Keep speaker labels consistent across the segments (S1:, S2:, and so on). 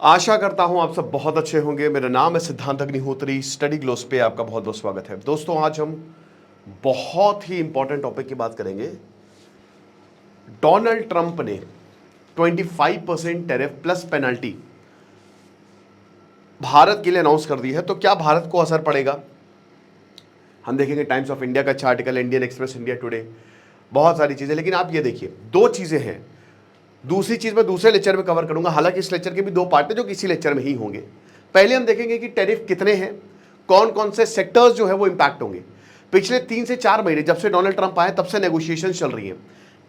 S1: आशा करता हूं आप सब बहुत अच्छे होंगे। मेरा नाम है सिद्धांत अग्निहोत्री। स्टडी ग्लोस पे आपका बहुत बहुत स्वागत है। दोस्तों, आज हम बहुत ही इंपॉर्टेंट टॉपिक की बात करेंगे। डोनाल्ड ट्रंप ने 25% टैरिफ प्लस पेनल्टी भारत के लिए अनाउंस कर दी है। तो क्या भारत को असर पड़ेगा? हम देखेंगे टाइम्स ऑफ इंडिया का अच्छा article, Indian express, India today, बहुत सारी चीजें। लेकिन आप ये देखिए, दो चीजें हैं। दूसरी चीज मैं दूसरे लेक्चर में कवर करूंगा। हालांकि इस लेक्चर के भी दो पार्ट है जो किसी लेक्चर में ही होंगे। पहले हम देखेंगे कि टैरिफ कितने हैं, कौन कौन से सेक्टर्स जो है वो इंपैक्ट होंगे। पिछले 3 से 4 महीने जब से डोनाल्ड ट्रंप आए तब से नेगोशिएशन चल रही है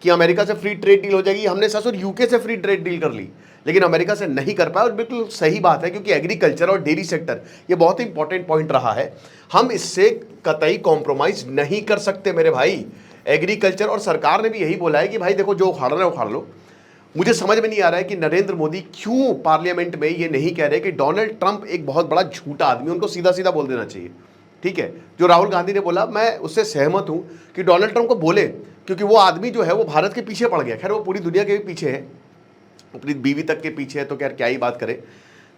S1: कि अमेरिका से फ्री ट्रेड डील हो जाएगी। हमने ससुर यूके से फ्री ट्रेड डील कर ली, लेकिन अमेरिका से नहीं कर पाया। और बिल्कुल सही बात है, क्योंकि एग्रीकल्चर और डेयरी सेक्टर ये बहुत ही इंपॉर्टेंट पॉइंट रहा है। हम इससे कतई कॉम्प्रोमाइज नहीं कर सकते मेरे भाई। एग्रीकल्चर और सरकार ने भी यही बोला है कि भाई देखो, जो उखाड़ना है उखाड़ लो। मुझे समझ में नहीं आ रहा है कि नरेंद्र मोदी क्यों पार्लियामेंट में ये नहीं कह रहे कि डोनाल्ड ट्रंप एक बहुत बड़ा झूठा आदमी, उनको सीधा सीधा बोल देना चाहिए। ठीक है, जो राहुल गांधी ने बोला, मैं उससे सहमत हूं कि डोनाल्ड ट्रंप को बोले, क्योंकि वो आदमी जो है वो भारत के पीछे पड़ गया। खैर, वो पूरी दुनिया के भी पीछे है, अपनी बीवी तक के पीछे है, तो खैर क्या ही बात करे।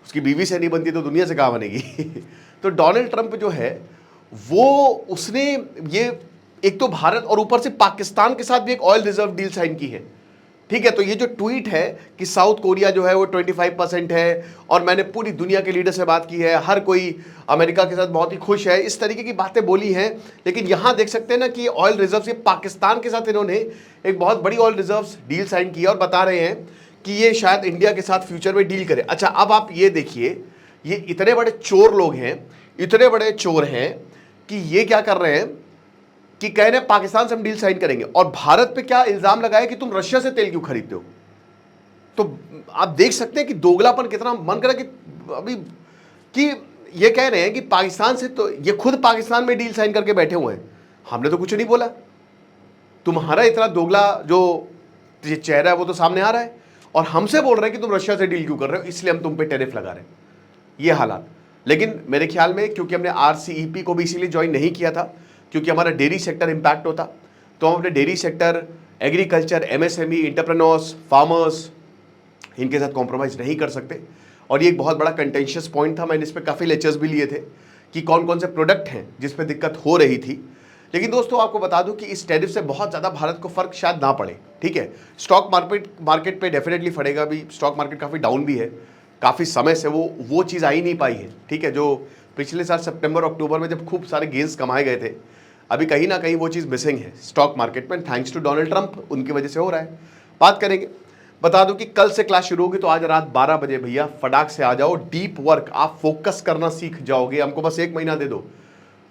S1: उसकी बीवी से नहीं बनती तो दुनिया से कहाँ बनेगी। तो डोनाल्ड ट्रंप जो है वो, उसने ये एक तो भारत और ऊपर से पाकिस्तान के साथ भी एक ऑयल रिजर्व डील साइन की है। ठीक है, तो ये जो ट्वीट है कि साउथ कोरिया जो है वो 25% है, और मैंने पूरी दुनिया के लीडर से बात की है, हर कोई अमेरिका के साथ बहुत ही खुश है, इस तरीके की बातें बोली हैं। लेकिन यहां देख सकते हैं ना कि ऑयल रिजर्व्स, ये पाकिस्तान के साथ इन्होंने एक बहुत बड़ी ऑयल रिजर्व्स डील साइन की है, और बता रहे हैं कि ये शायद इंडिया के साथ फ्यूचर में डील करे। अच्छा, अब आप ये देखिए, ये इतने बड़े चोर लोग हैं, इतने बड़े चोर हैं कि ये क्या कर रहे हैं कि कह रहे हैं पाकिस्तान से हम डील साइन करेंगे, और भारत पे क्या इल्जाम लगाया कि तुम रशिया से तेल क्यों खरीदते हो। तो आप देख सकते हैं कि दोगलापन कितना। मन करा कि अभी कि ये कह रहे हैं कि पाकिस्तान से, तो ये खुद पाकिस्तान में डील साइन करके बैठे हुए हैं, हमने तो कुछ नहीं बोला। तुम्हारा इतना दोगला जो चेहरा है वो तो सामने आ रहा है, और हमसे बोल रहे हैं कि तुम रशिया से डील क्यों कर रहे हो, इसलिए हम तुम पे टैरिफ लगा रहे हैं। ये हालात। लेकिन मेरे ख्याल में, क्योंकि हमने RCEP को भी इसीलिए ज्वाइन नहीं किया था क्योंकि हमारा डेयरी सेक्टर इंपैक्ट होता, तो हम अपने dairy sector, agriculture, MSME, entrepreneurs, farmers, इनके साथ कॉम्प्रोमाइज़ नहीं कर सकते। और ये एक बहुत बड़ा कंटेंशियस पॉइंट था। मैंने इस पर काफ़ी लेक्चर्स भी लिए थे कि कौन कौन से प्रोडक्ट हैं जिस पर दिक्कत हो रही थी। लेकिन दोस्तों, आपको बता दूं कि इस टैरिफ से बहुत ज़्यादा भारत को फ़र्क शायद ना पड़े। ठीक है, स्टॉक मार्केट पे डेफिनेटली पड़ेगा भी। स्टॉक मार्केट काफ़ी डाउन भी है, काफ़ी समय से वो चीज़ आ ही नहीं पाई है। ठीक है, जो पिछले साल सितंबर अक्टूबर में जब खूब सारे गेंस कमाए गए थे, अभी कहीं ना कहीं वो चीज़ मिसिंग है स्टॉक मार्केट में। थैंक्स टू डोनाल्ड ट्रंप, उनकी वजह से हो रहा है। बात करेंगे। बता दूं कि कल से क्लास शुरू होगी, तो आज रात 12 बजे भैया फटाक से आ जाओ। डीप वर्क, आप फोकस करना सीख जाओगे। हमको बस 1 महीना दे दो,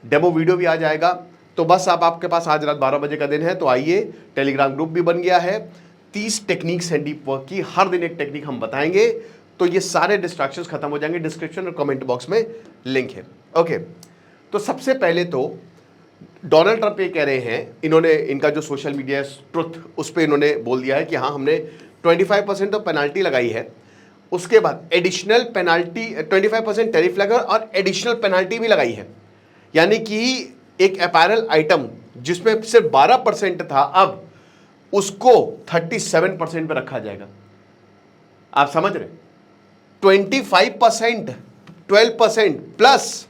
S1: डेमो वीडियो भी आ जाएगा। तो बस आपके पास आज रात 12 बजे का दिन है, तो आइए। टेलीग्राम ग्रुप भी बन गया है। 30 टेक्निक्स हैं डीप वर्क की, हर दिन एक टेक्निक हम बताएंगे, तो ये सारे डिस्ट्रैक्शंस खत्म हो जाएंगे। डिस्क्रिप्शन और कमेंट बॉक्स में लिंक है। ओके, तो सबसे पहले तो डोनाल्ड ट्रंप ये कह रहे हैं, इन्होंने इनका जो सोशल मीडिया ट्रुथ, उस पर इन्होंने बोल दिया है कि हाँ, हमने 25% तो पेनल्टी लगाई है, उसके बाद एडिशनल पेनल्टी 25% टैरिफ लगा और एडिशनल पेनल्टी भी लगाई है। यानी कि एक अपैरल आइटम जिसमें सिर्फ 12% था, अब उसको 37% पे रखा जाएगा। आप समझ रहे, 25%, 12% प्लस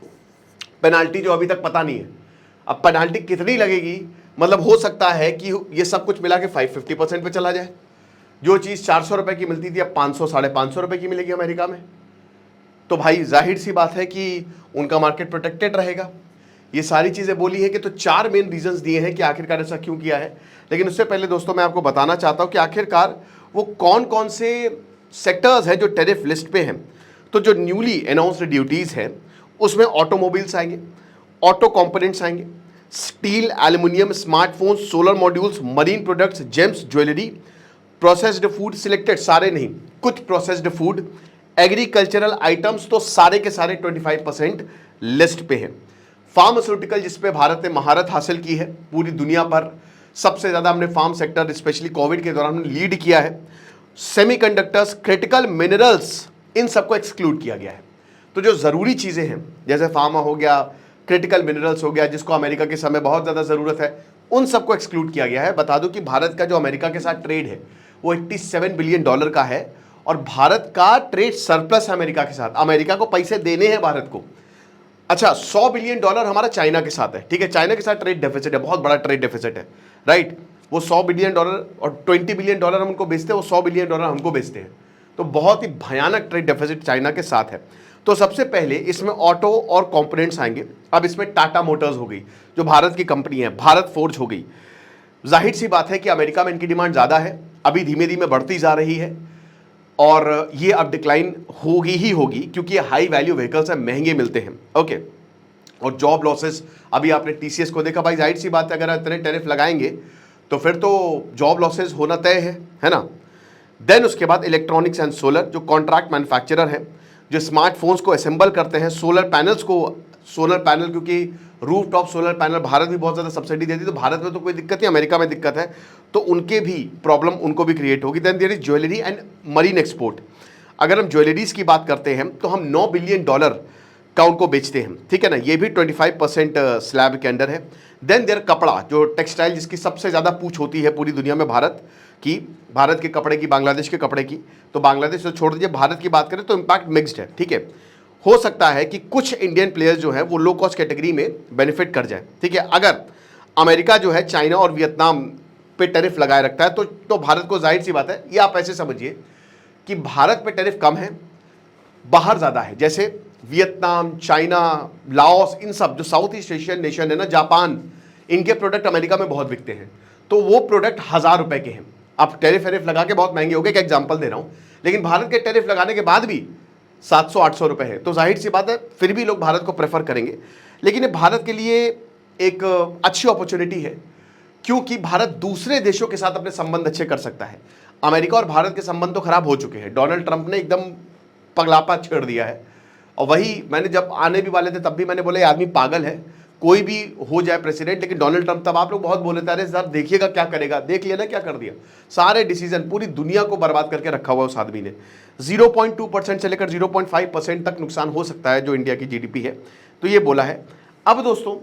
S1: पेनाल्टी जो अभी तक पता नहीं है। अब पेनाल्टी कितनी लगेगी, मतलब हो सकता है कि ये सब कुछ मिला के 550% पे चला जाए। जो चीज़ 400 रुपए की मिलती थी अब 500, 550 रुपए की मिलेगी अमेरिका में। तो भाई जाहिर सी बात है कि उनका मार्केट प्रोटेक्टेड रहेगा। ये सारी चीज़ें बोली है कि, तो 4 मेन रीजंस दिए हैं कि आखिरकार ऐसा क्यों किया है। लेकिन उससे पहले दोस्तों, मैं आपको बताना चाहता हूं कि आखिरकार वो कौन कौन से सेक्टर्स हैं जो टैरिफ लिस्ट पे हैं। तो जो न्यूली अनाउंस्ड ड्यूटीज़ हैं उसमें ऑटोमोबाइल्स आएंगे, ऑटो कंपोनेंट्स आएंगे, steel, aluminium, smartphone, solar modules, marine products, James, jewellery, processed food, selected, सारे नहीं, कुछ प्रोसेस्ड फूड, एग्रीकल्चरल आइटम्स, तो सारे के सारे 25% लिस्ट पे हैं। फार्मास्यूटिकल, जिसपे भारत ने महारत हासिल की है पूरी दुनिया पर, सबसे ज़्यादा हमने फार्म सेक्टर स्पेशली कोविड के दौरान लीड किया है। सेमीकंडक्टर्स, क्रिटिकल मिनरल्स, इन सबको एक्सक्लूड किया गया है। तो जो ज़रूरी चीज़ें हैं, जैसे फार्मा हो गया, क्रिटिकल मिनरल्स हो गया, जिसको अमेरिका के समय बहुत ज़्यादा ज़रूरत है, उन सबको एक्सक्लूड किया गया है। बता दूं कि भारत का जो अमेरिका के साथ ट्रेड है वो $87 बिलियन का है, और भारत का ट्रेड सरप्लस है अमेरिका के साथ। अमेरिका को पैसे देने हैं भारत को। अच्छा, $100 बिलियन हमारा चाइना के साथ है, ठीक है, चाइना के साथ ट्रेड डेफिसिट है, बहुत बड़ा ट्रेड डेफिसिट है, राइट। वो $100 बिलियन और $20 बिलियन हम उनको बेचते हैं, वो $100 बिलियन हमको बेचते हैं। तो बहुत ही भयानक ट्रेड डेफिसिट चाइना के साथ है। तो सबसे पहले इसमें ऑटो और कंपोनेंट्स आएंगे। अब इसमें टाटा मोटर्स हो गई जो भारत की कंपनी है, भारत फोर्ज हो गई। जाहिर सी बात है कि अमेरिका में इनकी डिमांड ज़्यादा है, अभी धीमे धीमे बढ़ती जा रही है और ये अब डिक्लाइन होगी ही होगी, क्योंकि ये हाई वैल्यू व्हीकल्स हैं, महंगे मिलते हैं, ओके। और जॉब लॉसेस, अभी आपने टीसीएस को देखा, भाई जाहिर सी बात है अगर इतने टैरिफ लगाएंगे तो फिर तो जॉब लॉसेस होना तय है ना। देन उसके बाद इलेक्ट्रॉनिक्स एंड सोलर, जो कॉन्ट्रैक्ट मैन्युफैक्चरर है, जो स्मार्टफोन्स को असेंबल करते हैं, सोलर पैनल, क्योंकि roof top solar panel Bharat भी बहुत ज़्यादा सब्सिडी देती है, तो भारत में तो कोई दिक्कत नहीं, अमेरिका में दिक्कत है, तो उनके भी प्रॉब्लम उनको भी क्रिएट होगी। Then there is jewellery and marine export. अगर हम ज्वेलरीज की बात करते हैं तो हम $9 बिलियन का उनको बेचते हैं, ठीक है ना, ये भी 25% स्लैब के अंडर है। देन देयर कपड़ा, जो टेक्सटाइल जिसकी सबसे ज़्यादा पूछ होती है पूरी दुनिया में, भारत के कपड़े की, बांग्लादेश के कपड़े की, तो बांग्लादेश तो छोड़ दीजिए, भारत की बात करें तो इम्पैक्ट मिक्स्ड है, ठीक है। हो सकता है कि कुछ इंडियन प्लेयर्स जो है वो लो कॉस्ट कैटेगरी में बेनिफिट कर जाए, ठीक है। अगर अमेरिका जो है चाइना और वियतनाम पे टैरिफ लगाए रखता है तो भारत को, जाहिर सी बात है, ये आप ऐसे समझिए कि भारत पे टैरिफ कम है, बाहर ज़्यादा है। जैसे वियतनाम, चाइना, लाओस, इन सब जो साउथ ईस्ट एशियन नेशन है ना, जापान, इनके प्रोडक्ट अमेरिका में बहुत बिकते हैं, तो वो प्रोडक्ट ₹1000 के हैं। अब टैरिफ लगा के बहुत महंगे हो गए, एक एग्जाम्पल दे रहा हूँ, लेकिन भारत के टैरिफ लगाने के बाद भी 700-800 है, तो जाहिर सी बात है फिर भी लोग भारत को प्रेफर करेंगे। लेकिन ये भारत के लिए एक अच्छी अपॉर्चुनिटी है, क्योंकि भारत दूसरे देशों के साथ अपने संबंध अच्छे कर सकता है। अमेरिका और भारत के संबंध तो खराब हो चुके हैं, डोनाल्ड ट्रंप ने एकदम पगलापा छेड़ दिया है। और वही मैंने जब आने भी वाले थे तब भी मैंने बोला ये आदमी पागल है, कोई भी हो जाए प्रेसिडेंट, लेकिन डोनाल्ड ट्रंप, तब आप लोग बहुत बोले थे, अरे सर देखिएगा क्या करेगा, देख लिया ना क्या कर दिया, सारे डिसीजन, पूरी दुनिया को बर्बाद करके रखा हुआ उस आदमी ने। 0.2% से लेकर 0.5% तक नुकसान हो सकता है जो इंडिया की जीडीपी है, तो ये बोला है। अब दोस्तों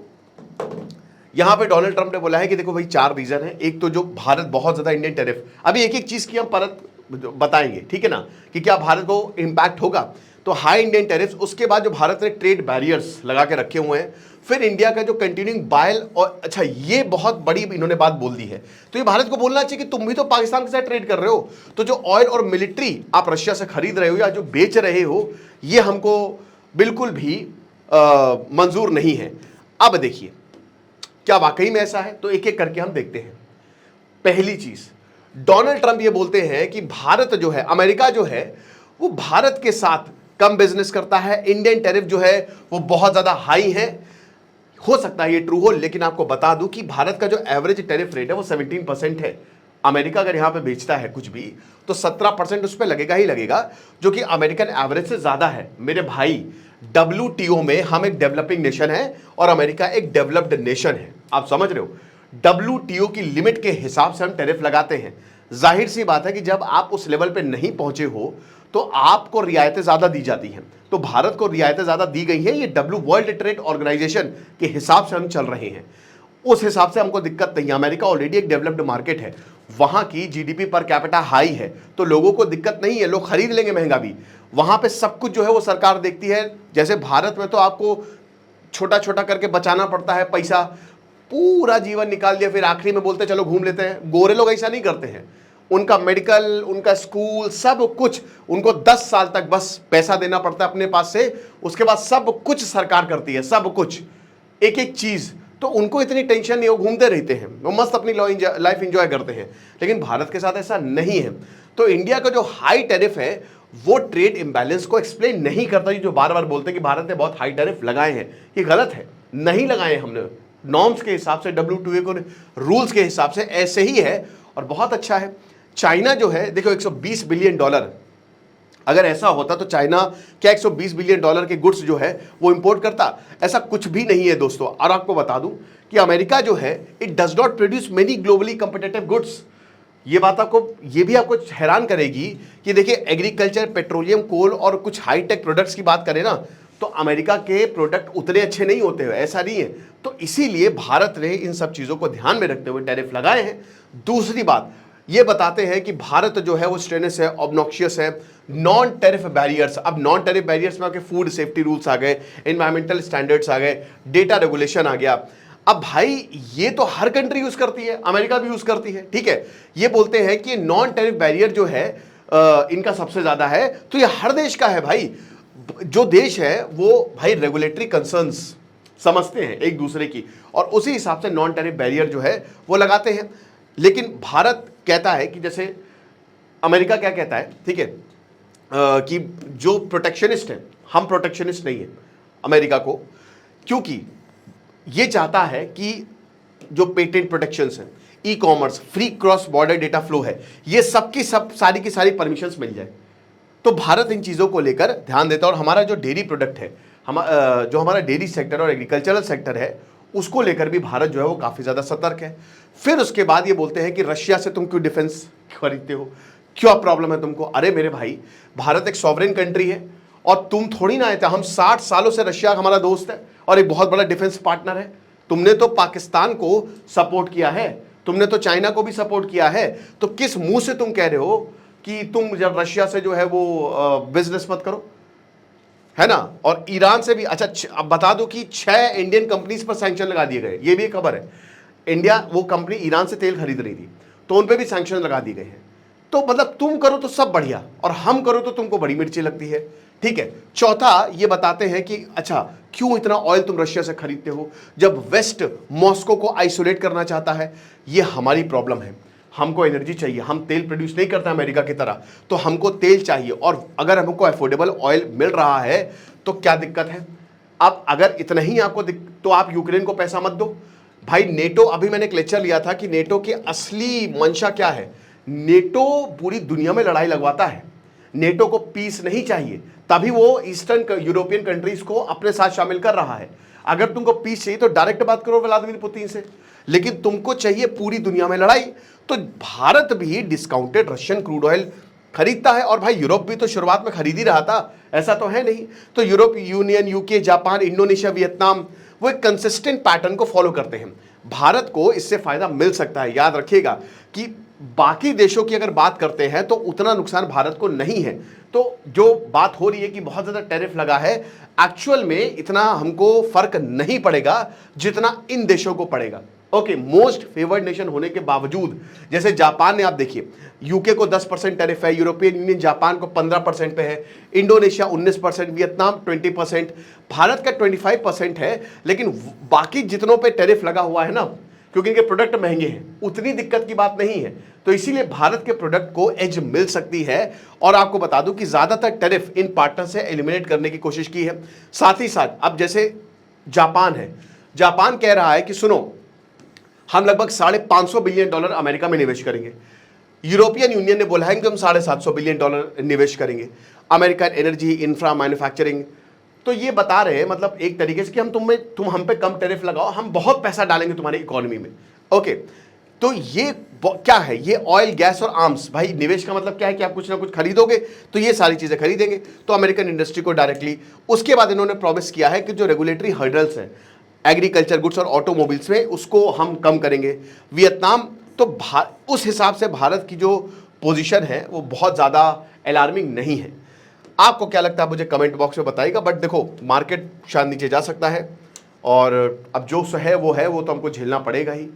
S1: यहां पे डोनाल्ड ट्रंप ने बोला है कि देखो भाई 4 रीजन है। एक तो जो भारत बहुत ज्यादा इंडियन टैरिफ, अभी एक एक चीज की हम परत बताएंगे, ठीक है ना, कि क्या भारत को इंपैक्ट होगा। तो हाई इंडियन टैरिफ, उसके बाद जो भारत ने ट्रेड बैरियर्स लगा के रखे हुए हैं, फिर इंडिया का जो कंटिन्यूइंग बायल, और अच्छा ये बहुत बड़ी इन्होंने बात बोल दी है, तो ये भारत को बोलना चाहिए कि तुम भी तो पाकिस्तान के साथ ट्रेड कर रहे हो, तो जो ऑयल और मिलिट्री आप रशिया से खरीद रहे हो या जो बेच रहे हो, ये हमको बिल्कुल भी मंजूर नहीं है। अब देखिए क्या वाकई में ऐसा है, तो एक एक करके हम देखते हैं। पहली चीज, डोनाल्ड ट्रंप ये बोलते हैं कि भारत जो है, अमेरिका जो है, वो भारत के साथ कम बिजनेस करता है, इंडियन टैरिफ जो है वो बहुत ज्यादा हाई है। हो सकता है ये ट्रू हो, लेकिन आपको बता दूं कि भारत का जो एवरेज टैरिफ रेट है वो 17% है। अमेरिका अगर यहां पे बेचता है कुछ भी तो 17% उस पर लगेगा ही लगेगा, जो कि अमेरिकन एवरेज से ज्यादा है। मेरे भाई, WTO में हम एक डेवलपिंग नेशन है और अमेरिका एक डेवलप्ड नेशन है, आप समझ रहे हो। WTO की लिमिट के हिसाब से हम टैरिफ लगाते हैं। जाहिर सी बात है कि जब आप उस लेवल पे नहीं पहुंचे हो तो आपको रियायतें ज्यादा दी जाती हैं। तो भारत को रियायतें ज्यादा दी गई हैं, ये वर्ल्ड ट्रेड ऑर्गेनाइजेशन के हिसाब से हम चल रहे हैं, उस हिसाब से हमको दिक्कत नहीं है। अमेरिका ऑलरेडी एक डेवलप्ड मार्केट है, वहां की जीडीपी पर कैपिटा हाई है, तो लोगों को दिक्कत नहीं है, लोग खरीद लेंगे महंगा भी। वहां पे सब कुछ जो है वो सरकार देखती है। जैसे भारत में तो आपको छोटा छोटा करके बचाना पड़ता है पैसा, पूरा जीवन निकाल दिया, फिर आखिरी में बोलते चलो घूम लेते हैं। गोरे लोग ऐसा नहीं करते हैं, उनका मेडिकल, उनका स्कूल, सब कुछ उनको 10 साल तक बस पैसा देना पड़ता है अपने पास से, उसके बाद सब कुछ सरकार करती है, सब कुछ, एक एक चीज। तो उनको इतनी टेंशन नहीं, वो घूमते रहते हैं, वो मस्त अपनी लाइफ एंजॉय करते हैं। लेकिन भारत के साथ ऐसा नहीं है। तो इंडिया का जो हाई टैरिफ है वो ट्रेड इंबैलेंस को एक्सप्लेन नहीं करता। जो बार बार बोलते हैं कि भारत ने बहुत हाई टैरिफ लगाए हैं, ये गलत है, नहीं लगाए हमने। नॉर्म्स के हिसाब से, WTO के रूल्स के हिसाब से ऐसे ही है और बहुत अच्छा है। चाइना जो है देखो $120 बिलियन, अगर ऐसा होता तो चाइना क्या $120 बिलियन के गुड्स जो है वो इंपोर्ट करता? ऐसा कुछ भी नहीं है दोस्तों। और आपको बता दूं कि अमेरिका जो है, it does not produce many globally competitive goods. ये बात ये भी आपको हैरान करेगी कि देखिए एग्रीकल्चर, पेट्रोलियम, कोल और कुछ हाईटेक प्रोडक्ट्स की बात करें ना, तो अमेरिका के प्रोडक्ट उतने अच्छे नहीं होते हैं, ऐसा नहीं है। तो इसीलिए भारत ने इन सब चीज़ों को ध्यान में रखते हुए टैरिफ लगाए हैं। दूसरी बात, ये बताते हैं कि भारत जो है वो स्ट्रेनस है, ऑब्नॉक्शियस है। नॉन टेरिफ बैरियर्स, अब नॉन टेरिफ बैरियर्स में आपके फूड सेफ्टी रूल्स आ गए, एनवायरमेंटल स्टैंडर्ड्स आ गए, डेटा रेगुलेशन आ गया। अब भाई ये तो हर कंट्री यूज करती है, अमेरिका भी यूज करती है, ठीक है। ये बोलते हैं कि नॉन टेरिफ बैरियर जो है इनका सबसे ज्यादा है, तो ये हर देश का है भाई। जो देश है वो भाई रेगुलेटरी कंसर्न्स समझते हैं एक दूसरे की, और उसी हिसाब से नॉन टेरिफ बैरियर जो है वो लगाते हैं। लेकिन भारत कहता है कि जैसे अमेरिका क्या कहता है, ठीक है, कि जो प्रोटेक्शनिस्ट है, हम प्रोटेक्शनिस्ट नहीं है अमेरिका को, क्योंकि ये चाहता है कि जो पेटेंट प्रोटेक्शंस हैं, e commerce, free cross border data flow है, ये सबकी सब सारी की सारी परमिशंस मिल जाए। तो भारत इन चीज़ों को लेकर ध्यान देता है, और हमारा जो डेयरी प्रोडक्ट है, जो हमारा डेयरी सेक्टर और एग्रीकल्चरल सेक्टर है, उसको लेकर भी भारत जो है वो काफ़ी ज़्यादा सतर्क है। फिर उसके बाद ये बोलते हैं कि रशिया से तुम क्यों डिफेंस खरीदते हो, क्या प्रॉब्लम है तुमको? अरे मेरे भाई, भारत एक सॉवरेन कंट्री है, और तुम थोड़ी ना आए थे, हम 60 सालों से रशिया हमारा दोस्त है और एक बहुत बड़ा डिफेंस पार्टनर है। तुमने तो पाकिस्तान को सपोर्ट किया है, तुमने तो चाइना को भी सपोर्ट किया है, तो किस मुंह से तुम कह रहे हो कि तुम जब रशिया से जो है वो बिजनेस मत करो, है ना? और ईरान से भी, अच्छा अब बता दो कि 6 इंडियन कंपनीज पर सैंक्शन लगा दिए गए, ये भी एक खबर है। इंडिया, वो कंपनी ईरान से तेल खरीद रही थी, तो उन पर भी सैंक्शन लगा दिए गए हैं। तो मतलब तुम करो तो सब बढ़िया, और हम करो तो तुमको बड़ी मिर्ची लगती है, ठीक है। चौथा ये बताते हैं कि अच्छा क्यों इतना ऑयल तुम रशिया से खरीदते हो, जब वेस्ट मॉस्को को आइसोलेट करना चाहता है। ये हमारी प्रॉब्लम है, हमको एनर्जी चाहिए, हम तेल प्रोड्यूस नहीं करते अमेरिका की तरह, तो हमको तेल चाहिए, और अगर हमको अफोर्डेबल ऑयल मिल रहा है तो क्या दिक्कत है? अब अगर इतना ही आपको तो आप यूक्रेन को पैसा मत दो भाई। नेटो, अभी मैंने एक लेक्चर लिया था कि नेटो की असली मंशा क्या है। नेटो पूरी दुनिया में लड़ाई लगवाता है, नेटो को पीस नहीं चाहिए, तभी वो ईस्टर्न यूरोपियन कंट्रीज को अपने साथ शामिल कर रहा है। अगर तुमको पीस चाहिए तो डायरेक्ट बात करो व्लादिमीर पुतिन से, लेकिन तुमको चाहिए पूरी दुनिया में लड़ाई। तो भारत भी डिस्काउंटेड रशियन क्रूड ऑयल खरीदता है, और भाई यूरोप भी तो शुरुआत में खरीद ही रहा था, ऐसा तो है नहीं। तो Europe union, UK, Japan, Indonesia, Vietnam, वो एक कंसिस्टेंट पैटर्न को फॉलो करते हैं। भारत को इससे फायदा मिल सकता है। याद रखिएगा कि बाकी देशों की अगर बात करते हैं तो उतना नुकसान भारत को नहीं है। तो जो बात हो रही है कि बहुत ज्यादा टैरिफ लगा है, एक्चुअल में इतना हमको फर्क नहीं पड़ेगा जितना इन देशों को पड़ेगा। ओके, मोस्ट फेवर्ड नेशन होने के बावजूद, जैसे जापान ने, आप देखिए यूके को 10% टैरिफ है, यूरोपियन यूनियन जापान को 15% पे है, इंडोनेशिया 19%, वियतनाम 20%, भारत का 25% है। लेकिन बाकी जितनों पे टैरिफ लगा हुआ है ना, क्योंकि इनके प्रोडक्ट महंगे हैं, उतनी दिक्कत की बात नहीं है। तो इसीलिए भारत के प्रोडक्ट को एज मिल सकती है। और आपको बता दूं कि ज्यादातर टैरिफ इन पार्टनर से एलिमिनेट करने की कोशिश की है। साथ ही साथ अब जैसे जापान है, जापान कह रहा है कि सुनो, हम लगभग $550 बिलियन अमेरिका में निवेश करेंगे। यूरोपियन यूनियन ने बोला है कि हम $750 बिलियन निवेश करेंगे, अमेरिकन एनर्जी, इंफ्रा, मैन्युफैक्चरिंग। तो ये बता रहे हैं मतलब एक तरीके से कि तुम हम पे कम टैरिफ लगाओ, हम बहुत पैसा डालेंगे तुम्हारी इकोनॉमी में। ओके, तो ये क्या है? ये ऑयल, गैस और आर्म्स। भाई निवेश का मतलब क्या है कि आप कुछ ना कुछ खरीदोगे, तो ये सारी चीजें खरीदेंगे, तो अमेरिकन इंडस्ट्री को डायरेक्टली। उसके बाद इन्होंने प्रॉमिस किया है कि जो रेगुलेटरी हर्डल्स हैं एग्रीकल्चर गुड्स और ऑटोमोबाइल्स में, उसको हम कम करेंगे। वियतनाम, तो उस हिसाब से भारत की जो पोजीशन है वो बहुत ज़्यादा अलार्मिंग नहीं है। आपको क्या लगता है मुझे कमेंट बॉक्स में बताइएगा। बट देखो, मार्केट शायद नीचे जा सकता है, और अब जो है वो तो हमको झेलना पड़ेगा ही।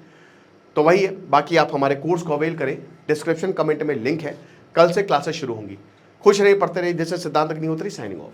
S1: तो वही है, बाकी आप हमारे कोर्स को अवेल करें, डिस्क्रिप्शन कमेंट में लिंक है। कल से क्लासेस शुरू होंगी। खुश रहिए, पढ़ते रहिए। दिस इज सिद्धांत अग्निहोत्री, साइनिंग ऑफ।